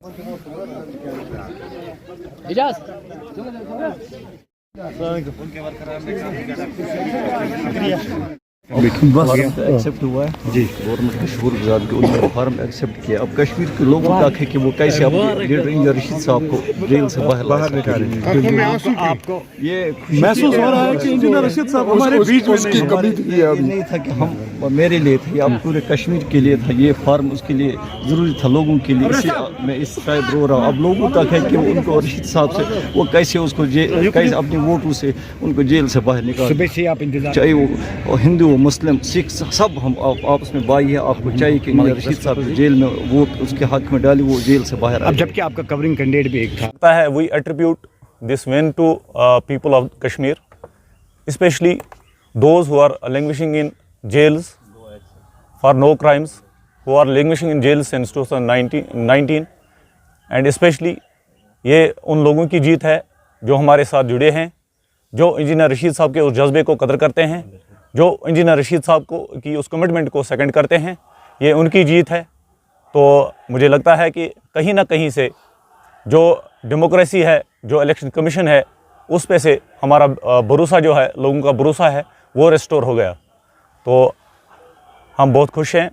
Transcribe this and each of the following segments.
Form accept हुआ है जी, government का शुक्रगुजार कि उन्होंने फॉर्म एक्सेप्ट किया। अब कश्मीर के लोगों तक है कि वो कैसे अपने लीडर इंजीनियर रशीद साहब को जेल से बाहर निकालें। आपको ये महसूस हो रहा है कि इंजीनियर रशीद साहब हमारे बीच में नहीं था कि हम मेरे लिए था, ये अब पूरे कश्मीर के लिए था। ये फॉर्म उसके लिए ज़रूरी था, लोगों के लिए। इससे मैं इस टाइप रो रहा हूँ। अब लोगों तक है कि उनको रशीद साहब से वो कैसे उसको कैसे अपने वोटों से उनको जेल से बाहर निकालें। चाहे वो हिंदू मुस्लिम सिख सब हम आपस में भाई है। आपको चाहिए कि रशीद साहब जेल में वोट उसके हक में डाली, वो जेल से बाहर। अब जबकि आपका कवरिंग कैंडिडेट भी एक था है। We attribute this win to people of Kashmir, especially those who are languishing in jails for no crimes, who are languishing in jail since 2019, and especially ये उन लोगों की जीत है जो हमारे साथ जुड़े हैं, जो इंजीनियर रशीद साहब के उस जज्बे को कदर करते हैं, जो इंजीनियर रशीद साहब को की उस कमिटमेंट को सेकंड करते हैं। ये उनकी जीत है। तो मुझे लगता है कि कहीं ना कहीं से जो डेमोक्रेसी है, जो इलेक्शन कमीशन है, उस पे से हमारा भरोसा जो है, लोगों का भरोसा है, वो रिस्टोर हो गया। तो हम बहुत खुश हैं।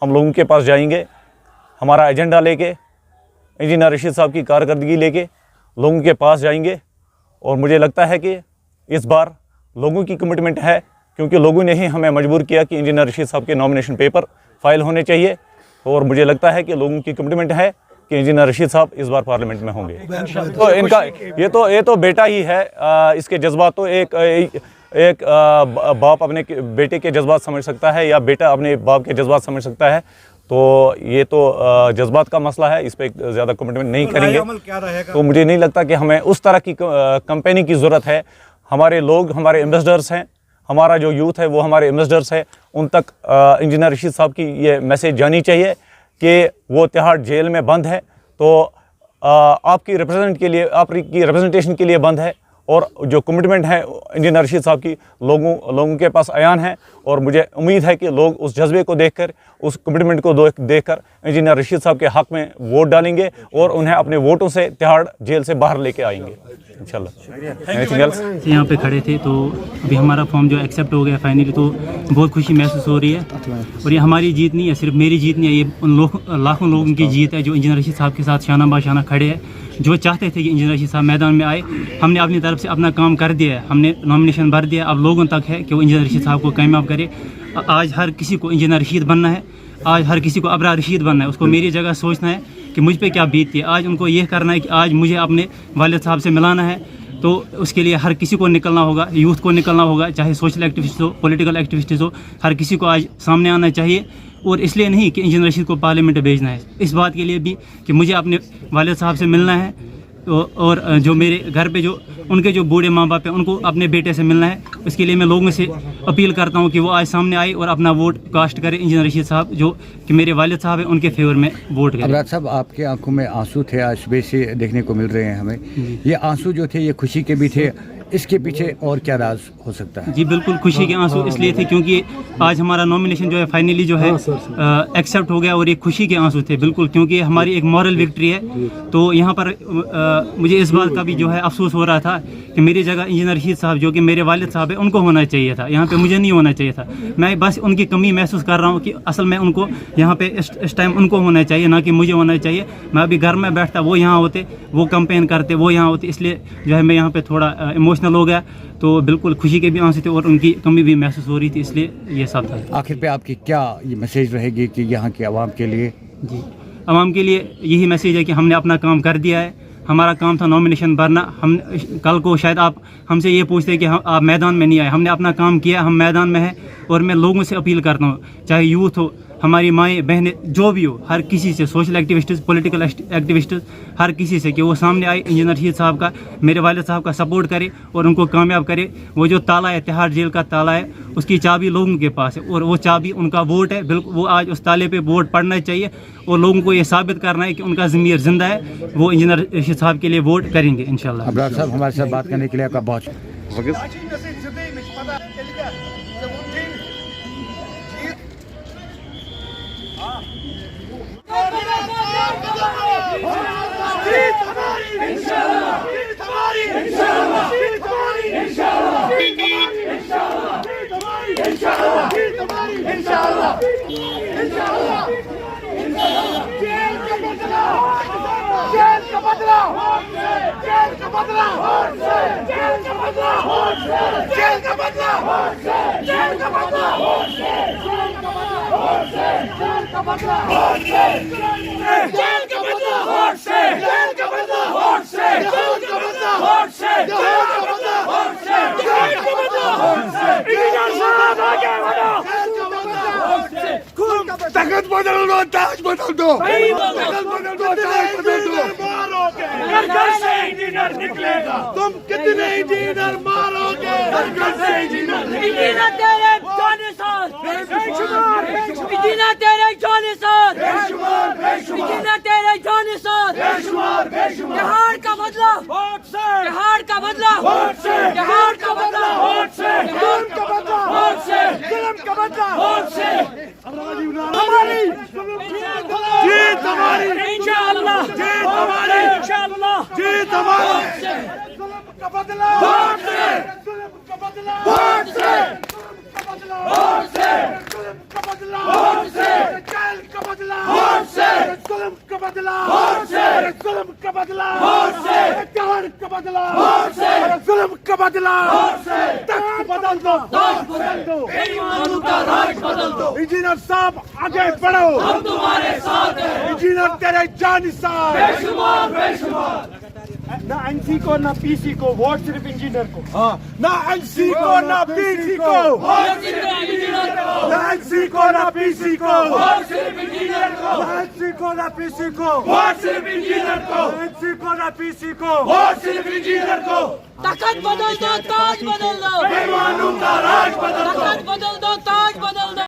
हम लोगों के पास जाएंगे, हमारा एजेंडा लेके, इंजीनियर रशीद साहब की कारकर्दगी लेके लोगों के पास जाएंगे। और मुझे लगता है कि इस बार लोगों की कमिटमेंट है, क्योंकि लोगों ने ही हमें मजबूर किया कि इंजीनियर रशीद साहब के नॉमिनेशन पेपर फाइल होने चाहिए। और मुझे लगता है कि लोगों की कमिटमेंट है कि इंजीनियर रशीद साहब इस बार पार्लियामेंट में होंगे। तो इनका ये तो बेटा ही है। इसके जज्बात तो एक बाप अपने बेटे के जज्बात समझ सकता है, या बेटा अपने बाप के जज्बात समझ सकता है। तो ये तो जज्बात का मसला है, इस पर ज़्यादा कमिटमेंट नहीं करेंगे। तो मुझे नहीं लगता कि हमें उस तरह की कंपेनी की ज़रूरत है। हमारे लोग हमारे एम्बेसडर्स हैं, हमारा जो यूथ है वो हमारे एम्बेसडर्स है। उन तक इंजीनियर रशीद साहब की ये मैसेज जानी चाहिए कि वो तिहाड़ जेल में बंद है, तो आपकी रिप्रेजेंटेशन के लिए बंद है। और जो कमिटमेंट है इंजीनियर रशीद साहब की लोगों के पास अयान है। और मुझे उम्मीद है कि लोग उस जज्बे को देखकर, उस कमिटमेंट को देखकर इंजीनियर रशीद साहब के हक़ में वोट डालेंगे और उन्हें अपने वोटों से तिहाड़ जेल से बाहर लेके आएंगे इंशाल्लाह। यहाँ पे खड़े थे, तो अभी हमारा फॉर्म जो एक्सेप्ट हो गया फाइनली, तो बहुत खुशी महसूस हो रही है। और ये हमारी जीत नहीं है, सिर्फ मेरी जीत नहीं है, ये उन लाखों लोगों की जीत है जो इंजीनियर रशीद साहब के साथ शाना बाशाना खड़े हैं, जो चाहते थे कि इंजीनियर रशीद साहब मैदान में आए। हमने अपनी तरफ से अपना काम कर दिया है, हमने नॉमिनेशन भर दिया। अब लोगों तक है कि वो इंजीनियर रशीद साहब को कामयाब करे। आज हर किसी को इंजीनियर रशीद बनना है, आज हर किसी को अबरार रशीद बनना है। उसको मेरी जगह सोचना है कि मुझ पे क्या बीतती है। आज उनको ये करना है कि आज मुझे अपने वालिद साहब से मिलाना है। तो उसके लिए हर किसी को निकलना होगा, यूथ को निकलना होगा, चाहे सोशल एक्टिविस्ट हो, पॉलिटिकल एक्टिविस्ट हो, हर किसी को आज सामने आना चाहिए। और इसलिए नहीं कि इंजीनियर रशीद को पार्लियामेंट भेजना है, इस बात के लिए भी कि मुझे अपने वालिद साहब से मिलना है। और जो मेरे घर पे जो उनके जो बूढ़े माँ बाप हैं, उनको अपने बेटे से मिलना है। इसके लिए मैं लोगों से अपील करता हूँ कि वो आज सामने आए और अपना वोट कास्ट करें इंजीनियर रशीद साहब, जो कि मेरे वालिद साहब हैं, उनके फेवर में वोट करें। अबरार साहब, आपके आंखों में आंसू थे, आज सुबह से देखने को मिल रहे हैं हमें। ये आंसू जो थे ये खुशी के भी थे, इसके पीछे और क्या राज हो सकता है? जी बिल्कुल, खुशी के आंसू इसलिए थे क्योंकि आज हमारा नॉमिनेशन जो है फाइनली जो है एक्सेप्ट हो गया। और ये खुशी के आंसू थे बिल्कुल, क्योंकि हमारी एक मॉरल विक्ट्री है। तो यहाँ पर मुझे इस बात का भी जो है अफसोस हो रहा था कि मेरी जगह इंजीनियर रशीद साहब, जो कि मेरे वालिद साहब है, उनको होना चाहिए था, यहाँ पे मुझे नहीं होना चाहिए था। मैं बस उनकी कमी महसूस कर रहा हूँ कि असल में उनको यहाँ पे इस टाइम उनको होना चाहिए, ना कि मुझे होना चाहिए। मैं अभी घर में बैठता, वो यहाँ होते, वो कैंपेन करते, वो यहाँ होते, इसलिए जो है मैं यहाँ पे थोड़ा इमोशनल हो गया। तो बिल्कुल खुशी के भी आंसू थे और उनकी कमी भी महसूस हो रही थी, इसलिए ये सब था। आखिर पे आपकी क्या ये मैसेज रहेगी कि यहाँ के आवाम के लिए? जी, आवाम के लिए यही मैसेज है कि हमने अपना काम कर दिया है। हमारा काम था नॉमिनेशन भरना। हम कल को शायद आप हमसे ये पूछते कि आप मैदान में नहीं आए, हमने अपना काम किया, हम मैदान में हैं। और मैं लोगों से अपील करता हूँ, चाहे यूथ हो, हमारी माएँ बहनें, जो भी हो, हर किसी से, सोशल एक्टिविस्ट, पॉलिटिकल एक्टिविस्ट, हर किसी से कि वो सामने आए, इंजीनियर रशीद साहब का, मेरे वालिद साहब का सपोर्ट करे और उनको कामयाब करे। वो जो ताला है, तिहाड़ जेल का ताला है, उसकी चाबी लोगों के पास है और वो चाबी उनका वोट है। बिल्कुल, वो आज उस ताले पे वोट पड़ना चाहिए और लोगों को ये साबित करना है कि उनका ज़मीर जिंदा है। वो इंजीनियर रशीद साहब के लिए वोट करेंगे इंशाल्लाह। अबरार साहब, हमारे साथ बात करने के लिए आपका बहुत Oh! तखत बदल दो, ताज बदल दो, तखत बदल दो, ताज बदल दो। अगर घर से इंजीनियर निकलेगा, तुम कितने इंजीनियर मारोगे? घर से इंजीनियर इंजीनियर तेरे जाने साथ, इंजीनियर तेरे जाने साथ, इंजीनियर तेरे जाने साथ। बिहार का बदला वोट से, बिहार का बदला वोट से, बिहार का बदला वोट से, जुल्म का बदला वोट से, जुल्म का बदला वोट से। हमारी जीत हमारी, इंशाअल्लाह जीत हमारी, इंशाअल्लाह जीत हमारी। जुल्म का बदला वोट से, जुल्म का बदला वोट से, वोट से, जुल्म का बदला वोट से, जेल का बदला वोट से, जुल्म का बदला वोट से, जुल्म का बदला वोट से, कहर का बदला वोट से, जुल्म का बदला वोट से। तख्त बदल दो, ताज बदल दो, बेईमानों का राज बदल दो। इंजीनियर साहब आगे बढ़ो, हम तुम्हारे साथ हैं। इंजीनियर तेरे जानिसार, बेशुमार बेशुमार। ना एनसी को ना पीसी को, वोट सिर्फ इंजीनियर को। हाँ, ना एनसी को ना पीसी को, वोट सिर्फ इंजीनियर को। ना एनसी को ना पीसी को, वोट सिर्फ इंजीनियर को। ना एनसी को ना पीसी को, वोट सिर्फ इंजीनियर को। ना एनसी को ना पीसी को, वोट सिर्फ इंजीनियर को। तखत बदल दो, ताज बदल दो, बेईमानों का